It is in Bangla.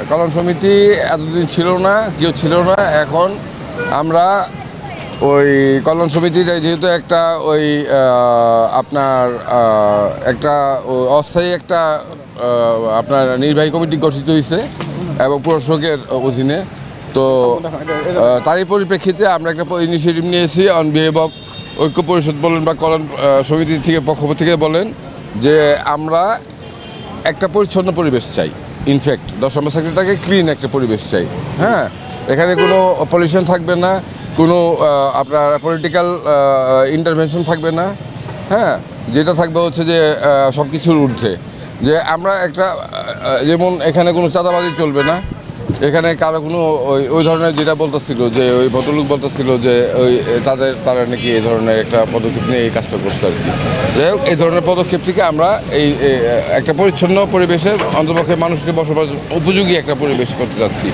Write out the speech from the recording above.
কল্যাণ সমিতি এতদিন ছিল না, কেউ ছিল না। এখন আমরা ওই কল্যাণ সমিতির যেহেতু একটা ওই আপনার একটা অস্থায়ী একটা আপনার নির্বাহী কমিটি গঠিত হয়েছে এবং প্রশাসকের অধীনে। তো তারই পরিপ্রেক্ষিতে আমরা একটা ইনিশিয়েটিভ নিয়েছি অন বিহেভ অফ ঐক্য পরিষদ বলেন বা কল্যাণ সমিতি থেকে পক্ষ থেকে বলেন যে আমরা একটা পরিচ্ছন্ন পরিবেশ চাই। ইনফ্যাক্ট 10 নম্বর সেক্টরটাকে ক্লিন একটা পরিবেশ চাই। হ্যাঁ, এখানে কোনো পলিউশন থাকবে না, কোনো আপনার পলিটিক্যাল ইন্টারভেনশন থাকবে না। হ্যাঁ, যেটা থাকবে হচ্ছে যে সব কিছুর ঊর্ধ্বে যে আমরা একটা যেমন এখানে কোনো চাঁদাবাজি চলবে না, এখানে কারো কোনো ওই ধরনের যেটা বলতেছিল যে ওই ভদ্রলোক বলতেছিল যে তারা নাকি এই ধরনের একটা পদক্ষেপ নিয়ে এই কাজটা করছে আর কি। যাই হোক, এই ধরনের পদক্ষেপ থেকে আমরা এই একটা পরিচ্ছন্ন পরিবেশের অন্তপক্ষে মানুষকে বসবাস উপযোগী একটা পরিবেশ করতে যাচ্ছি।